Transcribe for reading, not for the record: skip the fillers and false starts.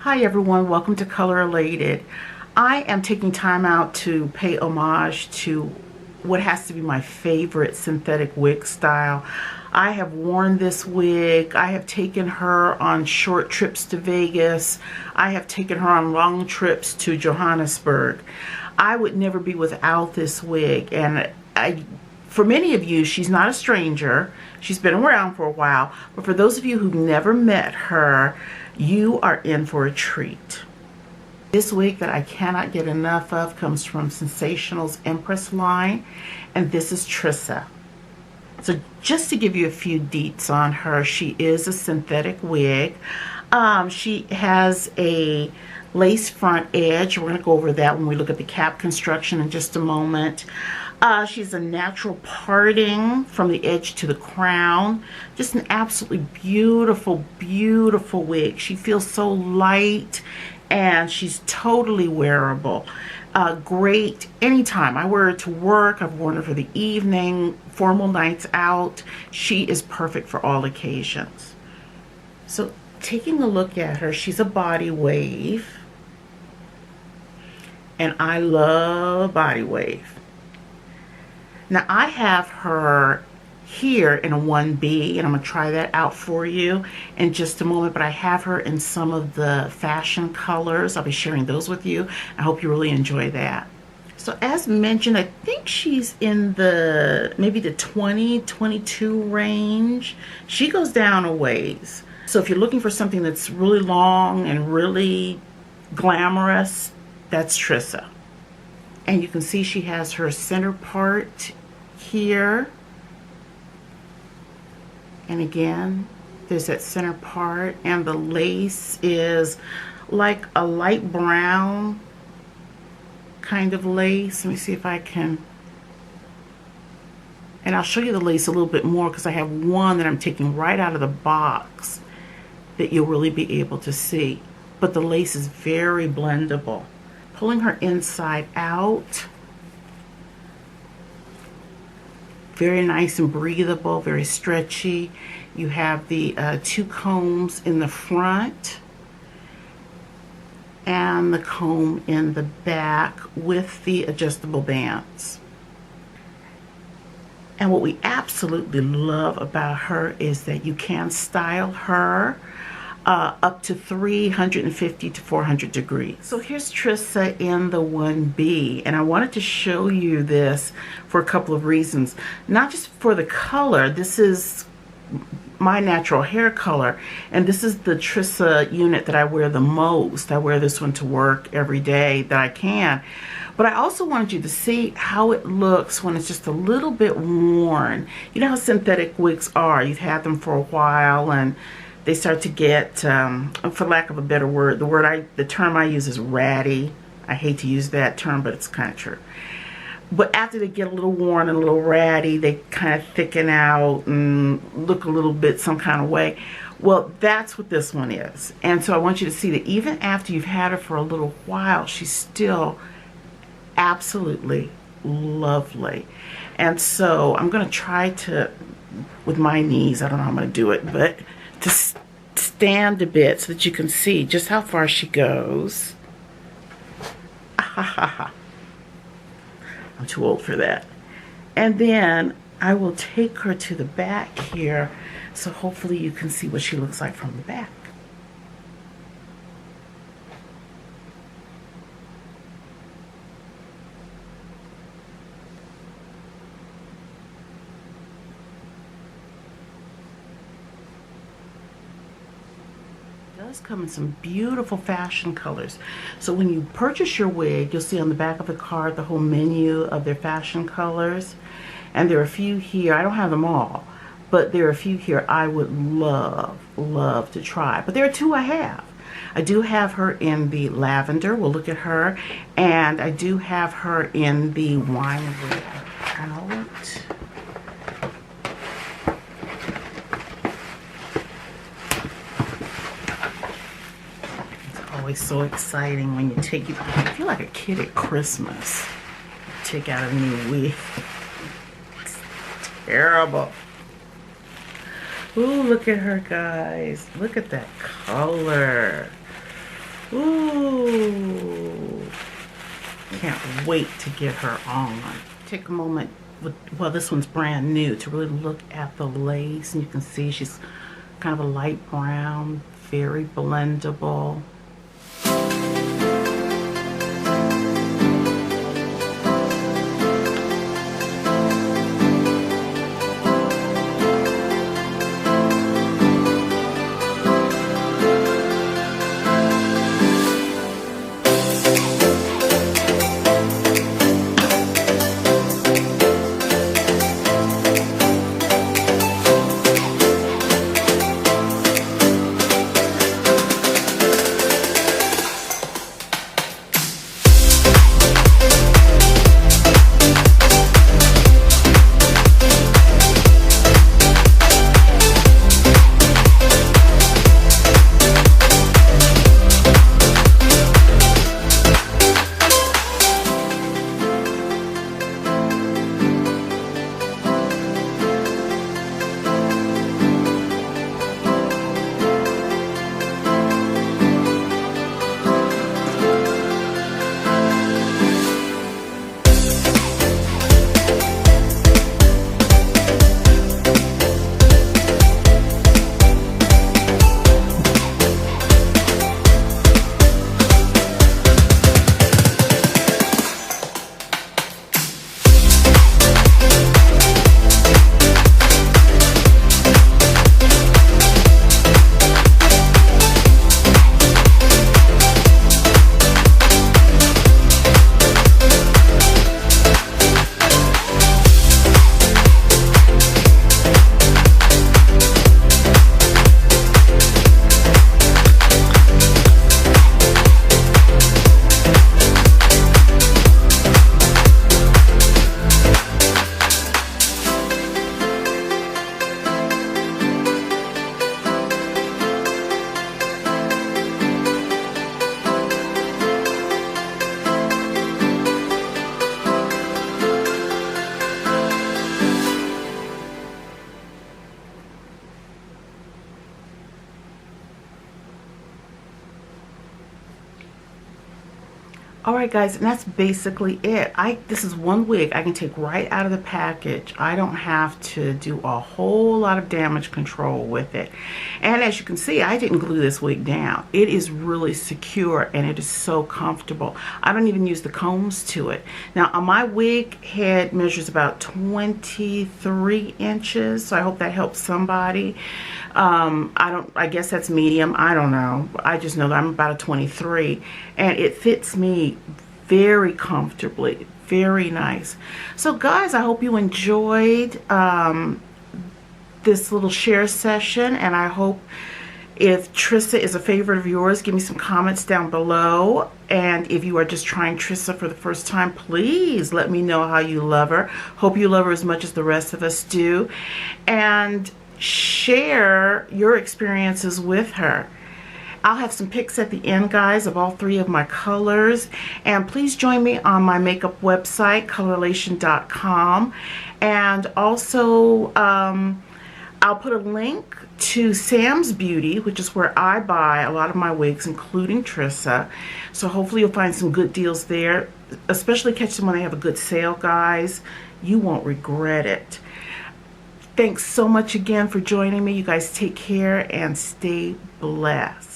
Hi everyone, welcome to Color Elated. I am taking time out to pay homage to what has to be my favorite synthetic wig style. I have worn this wig. I have taken her on short trips to Vegas. I have taken her on long trips to Johannesburg. I would never be without this wig, and for many of you, she's not a stranger. She's been around for a while, but for those of you who've never met her, you are in for a treat. This wig that I cannot get enough of comes from Sensationnel's Empress line, and this is Trissa. So just to give you a few deets on her, she is a synthetic wig. She has a lace front edge. We're going to go over that when we look at the cap construction in just a moment. She's a natural parting from the edge to the crown. Just an absolutely beautiful, beautiful wig. She feels so light and she's totally wearable. Great anytime. I wear her to work. I've worn her for the evening, formal nights out. She is perfect for all occasions. So taking a look at her, she's a body wave. And I love body wave. Now I have her here in a 1B, and I'm going to try that out for you in just a moment, but I have her in some of the fashion colors. I'll be sharing those with you. I hope you really enjoy that. So as mentioned, I think she's in the maybe the 20, 22 range. She goes down a ways. So if you're looking for something that's really long and really glamorous, that's Trissa. And you can see she has her center part here. And again, there's that center part, and the lace is like a light brown kind of lace. Let me see if I can, and I'll show you the lace a little bit more because I have one that I'm taking right out of the box that you'll really be able to see. But the lace is very blendable. Pulling her inside out. Very nice and breathable, very stretchy. You have the two combs in the front and the comb in the back with the adjustable bands. And what we absolutely love about her is that you can style her up to 350 to 400 degrees. So here's Trissa in the 1B, and I wanted to show you this for a couple of reasons. Not just for the color. This is my natural hair color, and this is the Trissa unit that I wear the most. I wear this one to work every day that I can. But I also wanted you to see how it looks when it's just a little bit worn. You know how synthetic wigs are. You've had them for a while and they start to get, for lack of a better word, the term I use is ratty. I hate to use that term, but it's kind of true. But after they get a little worn and a little ratty, they kind of thicken out and look a little bit some kind of way. Well, that's what this one is. And so I want you to see that even after you've had her for a little while, she's still absolutely lovely. And so I'm going to try to, with my knees, I don't know how I'm going to do it, but to stand a bit so that you can see just how far she goes. I'm too old for that. And then I will take her to the back here, so hopefully you can see what she looks like from the back. Does come in some beautiful fashion colors. So when you purchase your wig, you'll see on the back of the card the whole menu of their fashion colors, and there are a few here. I don't have them all, but there are a few here I would love to try. But there are two I have. I do have her in the lavender. We'll look at her. And I do have her in the wine red out. Always so exciting when you take it. I feel like a kid at Christmas. Take out a new wig. It's terrible. Ooh, look at her, guys. Look at that color. Ooh. Can't wait to get her on. Take a moment, well, this one's brand new, to really look at the lace. And you can see she's kind of a light brown, very blendable. Alright guys, and that's basically it. This is one wig I can take right out of the package. I don't have to do a whole lot of damage control with it. And as you can see, I didn't glue this wig down. It is really secure and it is so comfortable. I don't even use the combs to it. Now my wig head measures about 23 inches, so I hope that helps somebody. I guess that's medium. I don't know. I just know that I'm about a 23 and it fits me very comfortably. Very nice. So guys, I hope you enjoyed this little share session, and I hope if Trissa is a favorite of yours, give me some comments down below. And if you are just trying Trissa for the first time, please let me know how you love her. Hope you love her as much as the rest of us do. And share your experiences with her. I'll have some pics at the end, guys, of all three of my colors. And please join me on my makeup website, colorlation.com. And also, I'll put a link to Sam's Beauty, which is where I buy a lot of my wigs, including Trissa. So hopefully you'll find some good deals there. Especially catch them when they have a good sale, guys. You won't regret it. Thanks so much again for joining me. You guys take care and stay blessed.